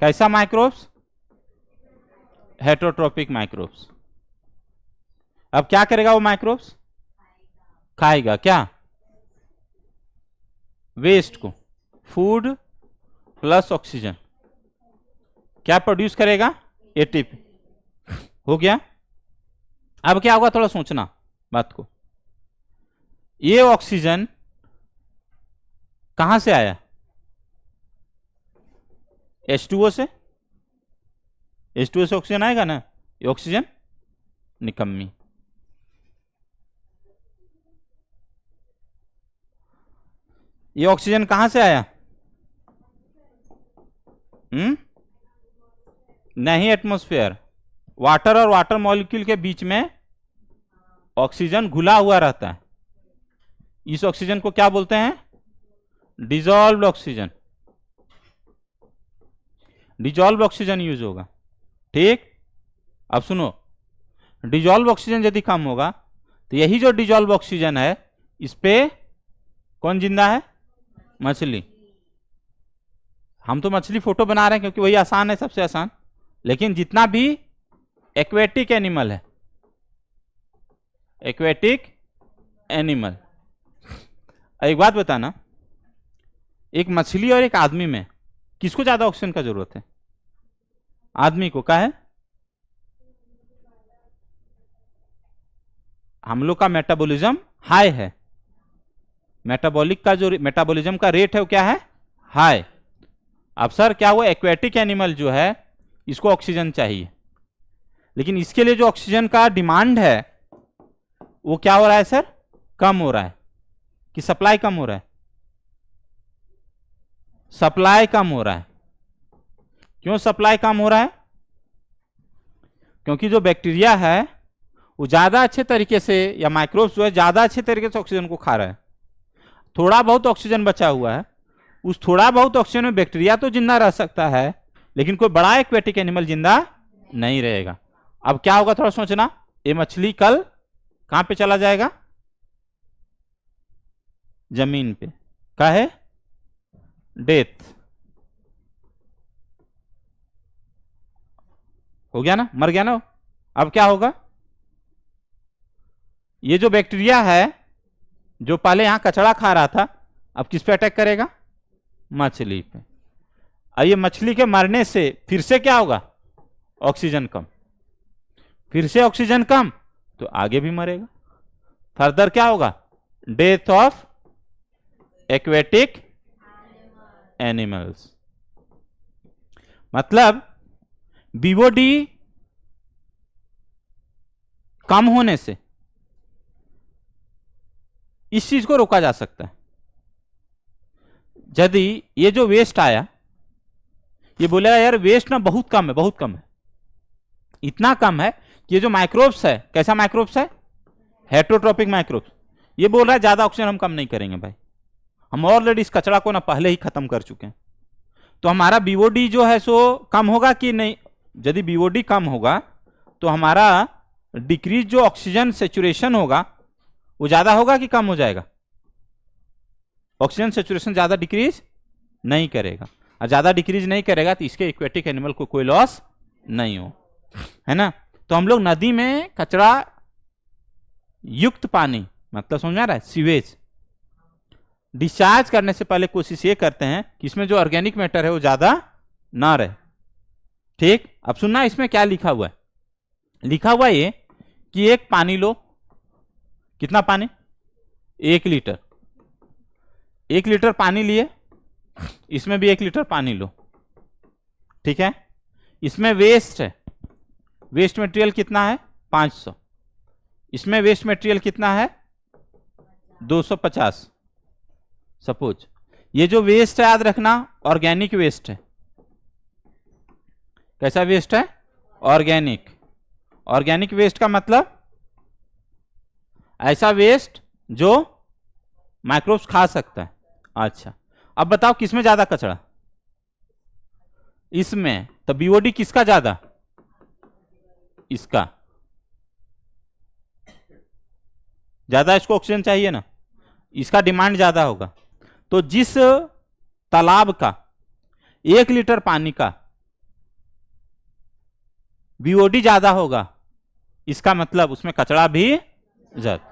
कैसा माइक्रोब्स, हेटरोट्रोपिक माइक्रोब्स। अब क्या करेगा वो माइक्रोब्स, खाएगा क्या, वेस्ट को, फूड प्लस ऑक्सीजन, क्या प्रोड्यूस करेगा, एटीपी। हो गया। अब क्या होगा, थोड़ा सोचना बात को, ये ऑक्सीजन कहां से आया, H2O से, H2O से ऑक्सीजन आएगा ना, ये ऑक्सीजन निकम्मी। ये ऑक्सीजन कहां से आया, नहीं एटमॉस्फेयर, वाटर और वाटर मॉलिक्यूल के बीच में ऑक्सीजन घुला हुआ रहता है। इस ऑक्सीजन को क्या बोलते हैं, dissolved oxygen. Dissolve oxygen use होगा। ठीक, अब सुनो, डिजॉल्व ऑक्सीजन यदि कम होगा तो यही जो डिजॉल्व ऑक्सीजन है इस पे कौन जिंदा है? मछली। हम तो मछली फोटो बना रहे हैं क्योंकि वही आसान है, सबसे आसान। लेकिन जितना भी एक्वेटिक एनिमल है, एक्वेटिक एनिमल, एक बात बताना, एक मछली और एक आदमी में किसको ज्यादा ऑक्सीजन का जरूरत है? आदमी को। का है? हम लोग का मेटाबॉलिज्म हाई है, मेटाबॉलिक का जो मेटाबॉलिज्म का रेट है वो क्या है? हाई। अब सर क्या वो एक्वेटिक एनिमल जो है इसको ऑक्सीजन चाहिए, लेकिन इसके लिए जो ऑक्सीजन का डिमांड है वो क्या हो रहा है सर? कम हो रहा है कि सप्लाई कम हो रहा है? सप्लाई कम हो रहा है। क्यों सप्लाई कम हो रहा है? क्योंकि जो बैक्टीरिया है वो ज्यादा अच्छे तरीके से, या माइक्रोब्स जो है ज्यादा अच्छे तरीके से ऑक्सीजन को खा रहा है। थोड़ा बहुत ऑक्सीजन बचा हुआ है, उस थोड़ा बहुत ऑक्सीजन में बैक्टीरिया तो जिंदा रह सकता है, लेकिन कोई बड़ा एक्वेटिक एनिमल जिंदा नहीं रहेगा। अब क्या होगा थोड़ा सोचना, ये मछली कल कहां पे चला जाएगा? जमीन पे। क्या है? डेथ। हो गया ना, मर गया ना। अब क्या होगा? ये जो बैक्टीरिया है जो पहले यहां कचरा खा रहा था, अब किस पे अटैक करेगा? मछली पे। अब ये मछली के मरने से फिर से क्या होगा? ऑक्सीजन कम। फिर से ऑक्सीजन कम तो आगे भी मरेगा। फर्दर क्या होगा? Death of aquatic animals. मतलब बीओडी कम होने से इस चीज को रोका जा सकता है। यदि ये जो वेस्ट आया, ये बोलेगा यार वेस्ट ना बहुत कम है, बहुत कम है, इतना कम है कि ये जो माइक्रोब्स है, कैसा माइक्रोब्स है? हेटरोट्रोपिक माइक्रोब्स, ये बोल रहा है ज्यादा ऑक्सीजन हम कम नहीं करेंगे भाई, हम ऑलरेडी इस कचरा को ना पहले ही खत्म कर चुके हैं। तो हमारा बीओडी जो है सो कम होगा कि नहीं? यदि बीओडी कम होगा तो हमारा डिक्रीज जो ऑक्सीजन सेचुरेशन होगा वो ज्यादा होगा कि कम हो जाएगा? ऑक्सीजन सेचुरेशन ज्यादा डिक्रीज नहीं करेगा, और ज्यादा डिक्रीज नहीं करेगा तो इसके एक्वेटिक एनिमल को कोई लॉस नहीं हो, है ना। तो हम लोग नदी में कचरा युक्त पानी, मतलब समझ में आ रहा है, सीवेज डिस्चार्ज करने से पहले कोशिश ये करते हैं कि इसमें जो ऑर्गेनिक मैटर है वो ज्यादा ना रहे। ठीक, अब सुनना इसमें क्या लिखा हुआ है। लिखा हुआ ये कि एक पानी लो, कितना पानी? 1 लीटर। 1 लीटर पानी लिए, इसमें भी 1 लीटर पानी लो, ठीक है। इसमें वेस्ट है, वेस्ट मटेरियल कितना है? 500। इसमें वेस्ट मटेरियल कितना है? 250। सपोज ये जो वेस्ट है याद रखना ऑर्गेनिक वेस्ट है। कैसा वेस्ट है? ऑर्गेनिक। ऑर्गेनिक वेस्ट का मतलब ऐसा वेस्ट जो माइक्रोब्स खा सकता है। अच्छा, अब बताओ किसमें ज्यादा कचरा? इसमें। तो बीओडी किसका ज्यादा? इसका ज्यादा, इसको ऑक्सीजन चाहिए ना, इसका डिमांड ज्यादा होगा। तो जिस तालाब का 1 लीटर पानी का बीओडी ज्यादा होगा, इसका मतलब उसमें कचरा भी ज्यादा,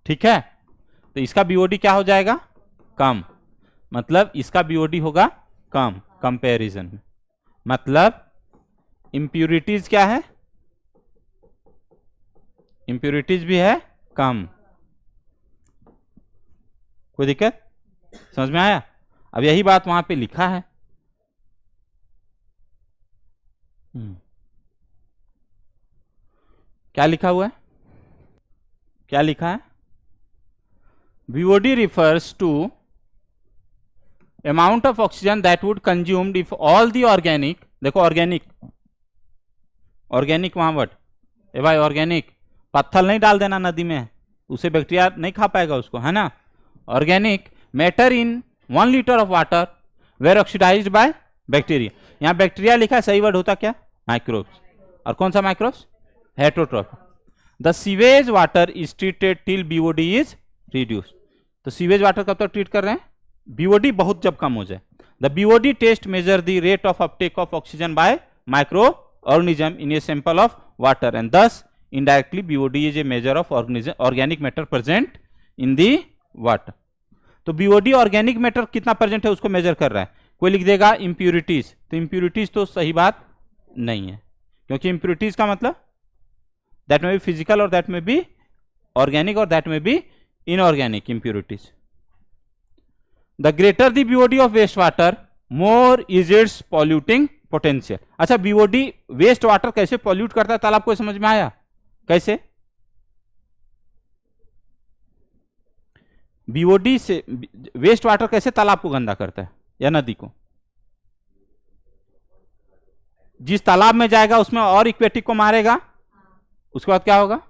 ठीक है। तो इसका बीओडी क्या हो जाएगा? कम, मतलब इसका बीओडी होगा कम कंपैरिजन में। मतलब इंप्यूरिटीज क्या है? इंप्यूरिटीज भी है कम। कोई दिक्कत? समझ में आया? अब यही बात वहां पे लिखा है। क्या लिखा हुआ है? क्या लिखा है? BOD refers to amount of oxygen that would consumed if all the organic, देखो ऑर्गेनिक, ऑर्गेनिक वहां वर्ड, ए भाई ऑर्गेनिक, पत्थर नहीं डाल देना नदी में, उसे बैक्टीरिया नहीं खा पाएगा उसको, है ना। Organic matter in 1 litre of water were oxidised by bacteria. यहां बैक्टीरिया लिखा है, सही वर्ड होता क्या? माइक्रोब्स। और कौन सा microbes? Heterotrophic. The sewage water is treated till BOD is reduce. तो सीवेज वाटर कब तक ट्रीट कर रहे हैं? बीओडी बहुत जब कम हो जाए। The BOD test measure the rate of uptake of oxygen by micro organism in a sample of water and thus indirectly BOD is a measure of organic matter present in the water. तो BOD organic matter कितना present है उसको major कर रहा है। कोई लिख देगा इंप्यूरिटीज, तो इंप्यूरिटीज तो सही बात नहीं है, क्योंकि इंप्यूरिटीज का मतलब दैट में बी फिजिकल और दैट में बी ऑर्गेनिक और दैट में be inorganic impurities. The greater the BOD of waste water more is its polluting potential. अच्छा, बीओडी वेस्ट वाटर कैसे पॉल्यूट करता है तालाब को समझ में आया? कैसे? बीओडी से वेस्ट वाटर कैसे तालाब को गंदा करता है या नदी को? जिस तालाब में जाएगा उसमें और इक्वेटिक को मारेगा, उसके बाद क्या होगा?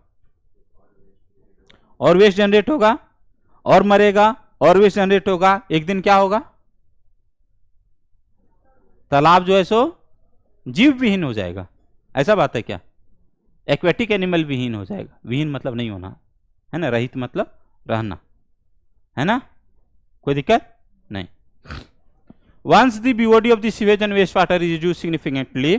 और वेस्ट जनरेट होगा और मरेगा और वेस्ट जनरेट होगा। एक दिन क्या होगा? तालाब जो है सो जीव विहीन हो जाएगा। ऐसा बात है क्या? एक्वेटिक एनिमल विहीन हो जाएगा। विहीन मतलब नहीं होना है ना, रहित मतलब रहना है ना, कोई दिक्कत नहीं। Once the BOD of the sewage and wastewater is reduced significantly,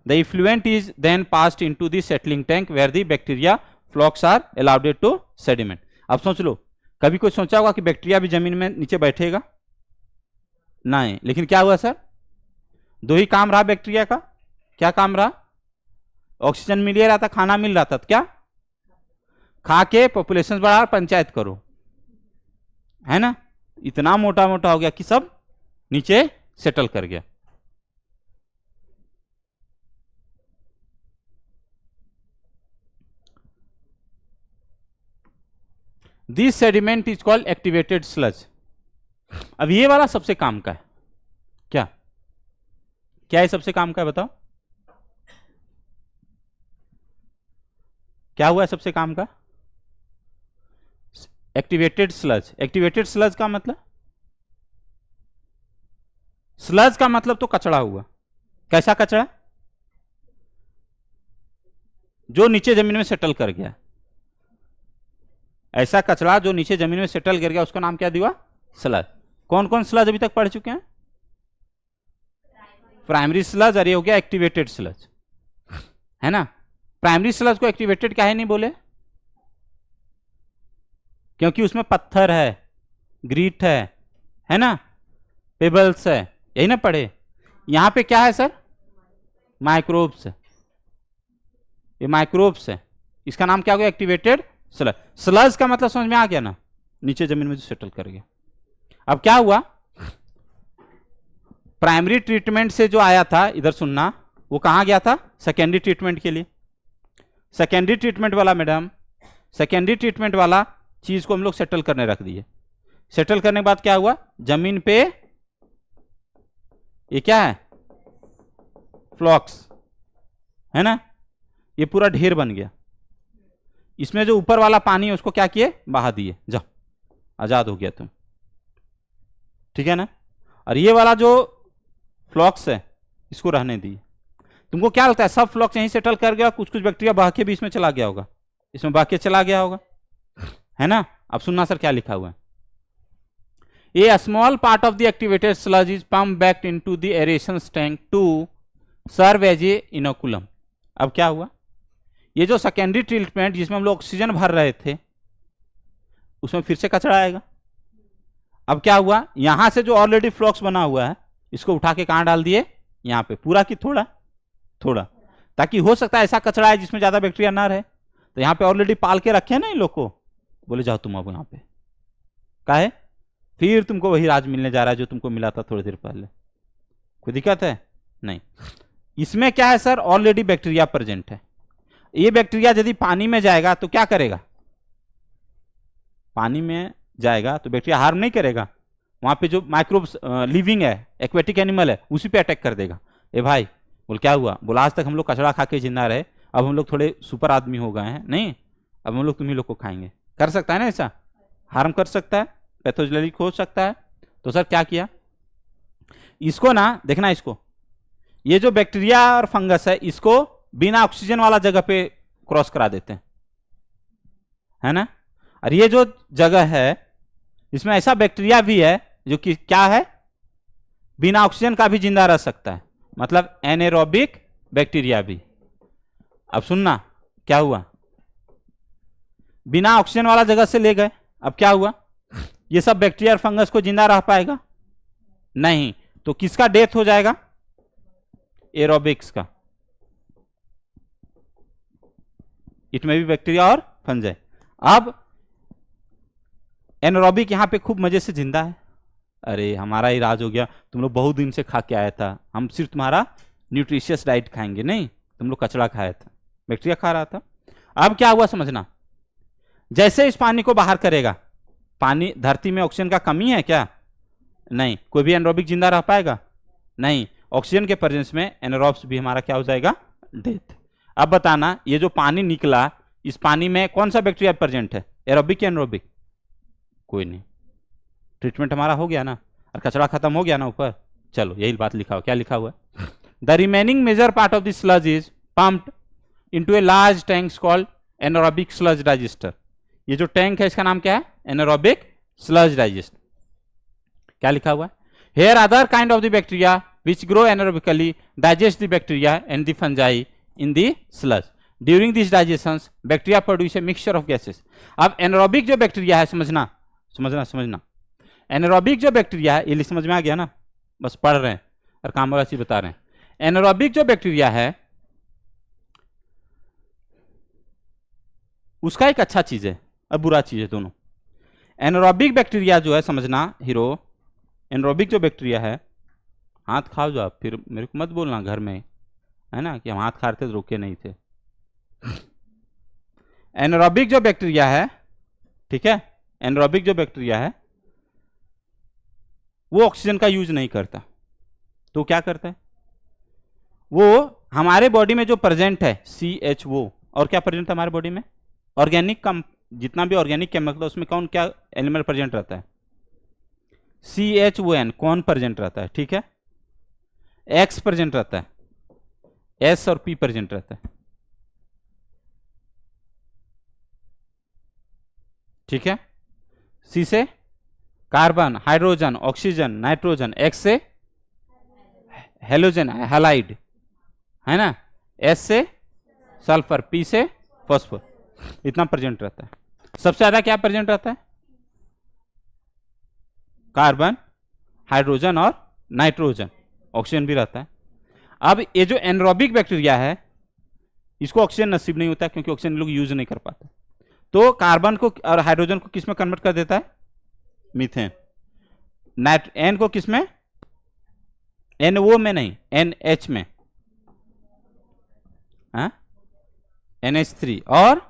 the effluent is then passed into the settling tank where the bacteria flocks are allowed to sediment. अब सोच लो, कभी कोई सोचा होगा कि बैक्टीरिया भी जमीन में नीचे बैठेगा? नहीं, लेकिन क्या हुआ सर? दो ही काम रहा बैक्टीरिया का। क्या काम रहा? ऑक्सीजन मिल रहा था, खाना मिल रहा था, तो क्या खा के पॉपुलेशन बढ़ा और पंचायत करो, है ना। इतना मोटा मोटा हो गया कि सब नीचे सेटल कर गया। This sediment is called activated sludge. अब ये वाला सबसे काम का है। क्या क्या है सबसे काम का है? बताओ क्या हुआ है सबसे काम का? Activated sludge. एक्टिवेटेड स्लज का मतलब, स्लज का मतलब तो कचड़ा हुआ। कैसा कचड़ा? जो नीचे जमीन में सेटल कर गया। ऐसा कचड़ा जो नीचे जमीन में सेटल कर गया उसका नाम क्या दिया? स्लज। कौन कौन स्लज अभी तक पढ़ चुके हैं? प्राइमरी स्लज, और ये हो गया एक्टिवेटेड स्लज, है ना। प्राइमरी स्लज को एक्टिवेटेड काहे नहीं बोले? क्योंकि उसमें पत्थर है, ग्रीट है ना, पेबल्स है, यही ना पढ़े। यहां पे क्या है सर? माइक्रोब्स है। ये माइक्रोब्स है, इसका नाम क्या हो गया? Activated sludge. स्लज का मतलब समझ में आ गया ना, नीचे जमीन में जो सेटल कर गया। अब क्या हुआ? प्राइमरी ट्रीटमेंट से जो आया था, इधर सुनना, वो कहां गया था? सेकेंडरी ट्रीटमेंट के लिए। सेकेंडरी ट्रीटमेंट वाला मैडम, सेकेंडरी ट्रीटमेंट वाला चीज को हम लोग सेटल करने रख दिए। सेटल करने के बाद क्या हुआ? जमीन पे ये क्या है? फ्लॉक्स, है ना। ये पूरा ढेर बन गया। इसमें जो ऊपर वाला पानी है उसको क्या किए? बहा दिए, जाओ आजाद हो गया तुम, ठीक है ना। और ये वाला जो फ्लॉक्स है इसको रहने दिए। तुमको क्या लगता है सब फ्लॉक्स यहीं सेटल कर गया? कुछ कुछ बैक्टीरिया बह के भी इसमें चला गया होगा, इसमें बह के चला गया होगा, है ना। अब सुनना सर क्या लिखा हुआ है। A small part of the activated sludge is pumped back into the aeration tank to serve as a inoculum. अब क्या हुआ? ये जो सेकेंडरी ट्रीटमेंट जिसमें हम लोग ऑक्सीजन भर रहे थे उसमें फिर से कचरा आएगा। अब क्या हुआ? यहां से जो ऑलरेडी फ्लॉक्स बना हुआ है इसको उठा के कहां डाल दिए? यहां पे। पूरा की थोड़ा थोड़ा, ताकि हो सकता है ऐसा कचरा है जिसमें ज्यादा बैक्टीरिया ना रहे, तो यहां पे ऑलरेडी पाल के रखे ना इन लोग को। बोले जाओ तुम अब यहां पे, काहे? फिर तुमको वही राज मिलने जा रहा है जो तुमको मिला था थोड़ी देर पहले। कोई दिक्कत है? नहीं। इसमें क्या है सर? ऑलरेडी बैक्टीरिया प्रेजेंट है। ये बैक्टीरिया यदि पानी में जाएगा तो क्या करेगा? पानी में जाएगा तो बैक्टीरिया हार्म नहीं करेगा, वहां पे जो माइक्रोब्स लिविंग है, एक्वेटिक एनिमल है, उसी पे अटैक कर देगा। ए भाई, बोल क्या हुआ? बोल आज तक हम लोग कचड़ा खा के जिंदा रहे, अब हम लोग थोड़े सुपर आदमी हो गए हैं, नहीं अब हम लोग तुम्ही लोग को खाएंगे। कर सकता है ना ऐसा? हार्म कर सकता है, पैथोजेनिक हो सकता है। तो सर क्या किया? इसको ना देखना, इसको ये जो बैक्टीरिया और फंगस है इसको बिना ऑक्सीजन वाला जगह पे क्रॉस करा देते हैं, है ना। और ये जो जगह है इसमें ऐसा बैक्टीरिया भी है जो कि क्या है, बिना ऑक्सीजन का भी जिंदा रह सकता है, मतलब एनेरोबिक बैक्टीरिया भी। अब सुनना क्या हुआ, बिना ऑक्सीजन वाला जगह से ले गए, अब क्या हुआ, ये सब बैक्टीरिया और फंगस को जिंदा रह पाएगा नहीं, तो किसका डेथ हो जाएगा, एरोबिक्स का। इट में भी बैक्टीरिया और फंजाई। अब एनारोबिक यहां पे खूब मजे से जिंदा है, अरे हमारा ही राज हो गया, तुम लोग बहुत दिन से खा के आया था, हम सिर्फ तुम्हारा न्यूट्रिशियस डाइट खाएंगे, नहीं तुम लोग कचड़ा खाया था, बैक्टीरिया खा रहा था। अब क्या हुआ समझना, जैसे इस पानी को बाहर करेगा, पानी धरती में ऑक्सीजन का कमी है क्या, नहीं, कोई भी एनारोबिक जिंदा रह पाएगा नहीं, ऑक्सीजन के प्रेजेंस में एनारोब्स भी हमारा क्या हो जाएगा, डेथ। अब बताना ये जो पानी निकला, इस पानी में कौन सा बैक्टीरिया प्रेजेंट है, एरोबिक या एनारोबिक, कोई नहीं, ट्रीटमेंट हमारा हो गया ना, और कचरा खत्म हो गया ना ऊपर। चलो यही बात लिखा हुआ, क्या लिखा हुआ है, the remaining major part of the sludge is pumped into a large tanks called anaerobic sludge digester. ये जो टैंक है इसका नाम क्या है, एनारोबिक स्लज डाइजेस्टर। क्या लिखा हुआ है, here other kind of the bacteria which grow anaerobically digest the bacteria and the fungi in the sludge. During these digestions, bacteria produce a mixture of gases. अब एनारोबिक जो bacteria है, समझना समझना समझना, एनारोबिक जो बैक्टीरिया है, ये समझ में आ गया ना, बस पढ़ रहे हैं और काम वाला चीज बता रहे हैं। एनारोबिक जो बैक्टीरिया है उसका एक अच्छा चीज है और बुरा चीज है दोनों। एनारोबिक बैक्टीरिया जो है, समझना हीरो, एनारोबिक जो बैक्टीरिया है, हाथ खाओ जो आप, फिर मेरे को मत बोलना घर में, है ना, कि हम हाथ खा रहे थे तो रुके नहीं थे। एनारोबिक जो बैक्टीरिया है, ठीक है, एनारोबिक जो बैक्टीरिया है वो ऑक्सीजन का यूज नहीं करता, तो क्या करता है, वो हमारे बॉडी में जो प्रेजेंट है CHO, और क्या प्रेजेंट है हमारे बॉडी में, ऑर्गेनिक का जितना भी ऑर्गेनिक केमिकल उसमें कौन क्या एलिमेंट प्रेजेंट रहता है, CHON कौन प्रेजेंट रहता है, ठीक है, X प्रेजेंट रहता है, S और P प्रेजेंट रहता है, ठीक है, C से carbon, hydrogen, oxygen, nitrogen, X से हेलोजन, हैलाइड, है ना, S से सल्फर, P से फॉस्फोर, इतना प्रेजेंट रहता है। सबसे ज्यादा क्या प्रेजेंट रहता है, कार्बन, हाइड्रोजन और नाइट्रोजन, ऑक्सीजन भी रहता है। अब ये जो एनारोबिक बैक्टीरिया है इसको ऑक्सीजन नसीब नहीं होता है, क्योंकि ऑक्सीजन लोग यूज नहीं कर पाते, तो कार्बन को और हाइड्रोजन को किस में कन्वर्ट कर देता है, मीथेन। एन को किस में, NO में नहीं, NH में, हाँ? NH3 और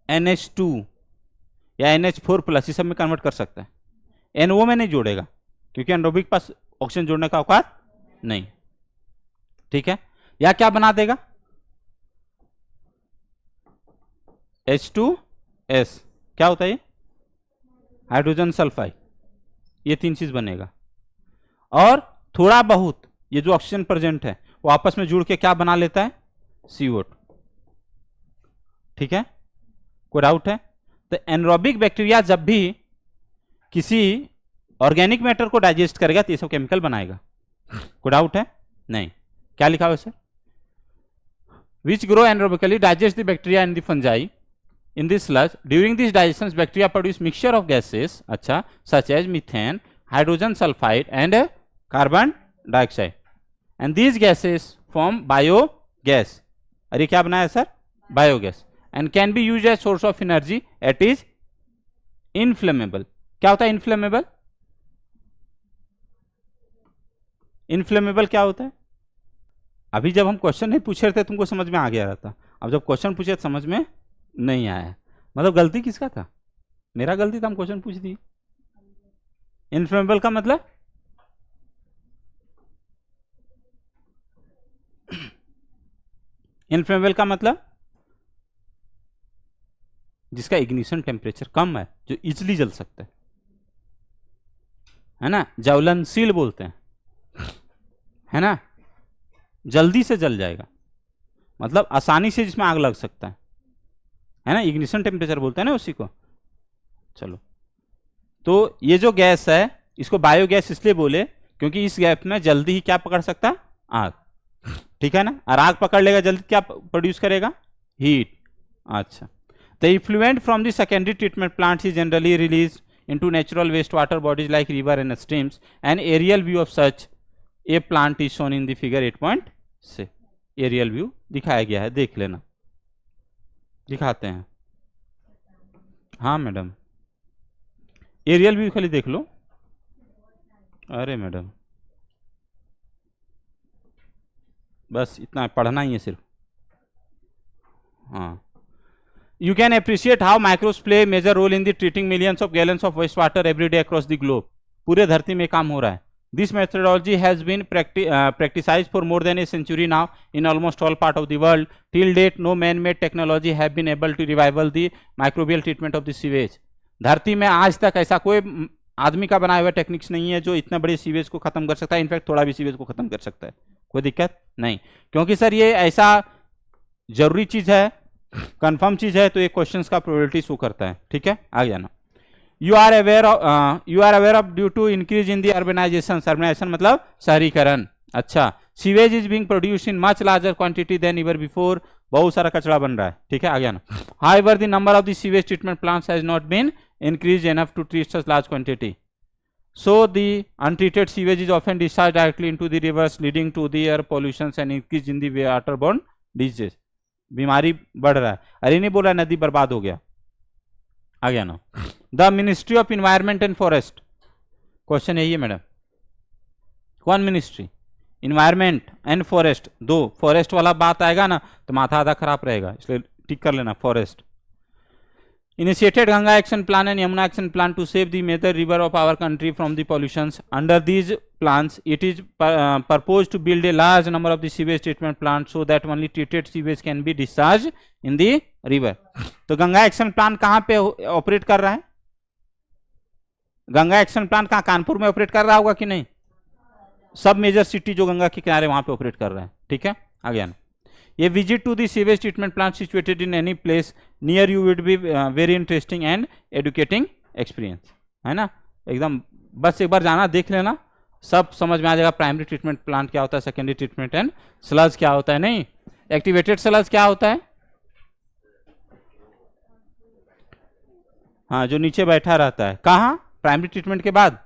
NH2 या NH4 प्लस, इस सब में कन्वर्ट कर सकता है। NO में नहीं जोड़ेगा, क्योंकि एनारोबिक पास ऑक्सीजन जोड़ने का औकात नहीं, ठीक है। या क्या बना देगा, H2S, क्या होता है ये, हाइड्रोजन सल्फाइड, ये तीन चीज बनेगा। और थोड़ा बहुत ये जो ऑक्सीजन प्रेजेंट है वो आपस में जुड़ के क्या बना लेता है, CO2, ठीक है। कोई डाउट है, तो एनारोबिक बैक्टीरिया जब भी किसी ऑर्गेनिक मैटर को डाइजेस्ट करेगा तो ये सब केमिकल बनाएगा, कोई डाउट है नहीं। क्या लिखा हुआ है sir, which grow anaerobically digest the bacteria and the fungi in this sludge. During these digestions, bacteria produce mixture of gases, अच्छा, such as methane, hydrogen sulfide and carbon dioxide, and these gases form biogas. अरे क्या बनाया sir, biogas, and can be used as source of energy. It is inflammable. क्या होता है inflammable? inflammable क्या होता है, अभी जब हम क्वेश्चन नहीं पूछ रहे थे तुमको समझ में आ गया रहता, अब जब क्वेश्चन पूछे तो समझ में नहीं आया, मतलब गलती किसका था, मेरा गलती था, हम क्वेश्चन पूछ दिए। इनफ्लेमेबल का मतलब, इनफ्लेमेबल का मतलब जिसका इग्निशन टेम्परेचर कम है, जो इजिली जल सकता है ना, ज्वलनशील बोलते हैं, है ना, जल्दी से जल जाएगा, मतलब आसानी से जिसमें आग लग सकता है, है ना, इग्निशन टेम्परेचर बोलते हैं ना उसी को। चलो, तो ये जो गैस है इसको बायोगैस इसलिए बोले क्योंकि इस गैस में जल्दी ही क्या पकड़ सकता है, आग, ठीक है ना, और आग पकड़ लेगा जल्दी क्या प्रोड्यूस करेगा, हीट। अच्छा, the effluent from the secondary treatment plants is generally release into natural wastewater bodies like river and streams. An aerial view of such a plant is shown in the figure 8.6. Aerial view दिखाया गया है, देख लेना, दिखाते हैं। हाँ madam, aerial view खाली देख लो। अरे मैडम बस इतना पढ़ना ही है सिर्फ। हाँ, you can appreciate how microbes play a major role in the treating millions of gallons of wastewater every day across the globe. पूरे धरती में काम हो रहा है। This methodology has been practiced for more than a century now in almost all part of the world. Till date, no man-made technology have been able to revival the microbial treatment of the sewage. धरती में आज तक ऐसा कोई आदमी का बनाया हुआ टेक्निक्स नहीं है जो इतना बड़े सीवेज को खत्म कर सकता है। इनफैक्ट थोड़ा भी सीवेज को खत्म कर सकता है, कोई दिक्कत नहीं, क्योंकि सर ये ऐसा जरूरी चीज है, कंफर्म चीज है, तो ये क्वेश्चंस का प्रोबेबिलिटी शो करता है। ठीक है, आगे जाना। You are aware of due to increase in the urbanisation, urbanisation मतलब शहरीकरण। अच्छा, sewage is being produce in much larger quantity than ever before, बहुत सारा कचरा बन रहा है। ठीक है, आगे आना। However the number of the sewage treatment plants has not been increase enough to treat such large quantity, so the untreated sewage is often discharge directly into the rivers leading to the air pollution and increase in the waterborne disease. बीमारी बढ़ रहा है, अरे नहीं बोल रहा नदी बर्बाद हो गया। आ गया ना। The ministry of environment and forest, question यही है मैडम, कौन मिनिस्ट्री, इन्वायरमेंट एंड फॉरेस्ट, दो फॉरेस्ट वाला बात आएगा ना तो माथा आधा खराब रहेगा, इसलिए टिक कर लेना forest. Initiated Ganga Action Plan and Yamuna Action Plan to save the major river of our country from the pollutions. Under these plans, it is proposed to build a large number of the sewage treatment plants so that only treated sewage can be discharged in the river. तो Ganga action plan कहाँ पे operate कर रहा है? Ganga action plan कहाँ, कानपुर में operate कर रहा होगा कि नहीं? सब मेजर सिटी जो गंगा के किनारे वहां पे ऑपरेट कर रहा है। ठीक है, आगे आना। A visit to the sewage treatment plant situated in any place near you would be very interesting and educating experience, है ना, एकदम बस एक बार जाना, देख लेना, सब समझ में आ जाएगा। प्राइमरी ट्रीटमेंट प्लांट क्या होता है, सेकेंडरी ट्रीटमेंट एंड स्लज क्या होता है, नहीं एक्टिवेटेड स्लज क्या होता है, हाँ जो नीचे बैठा रहता है, कहाँ, प्राइमरी ट्रीटमेंट के बाद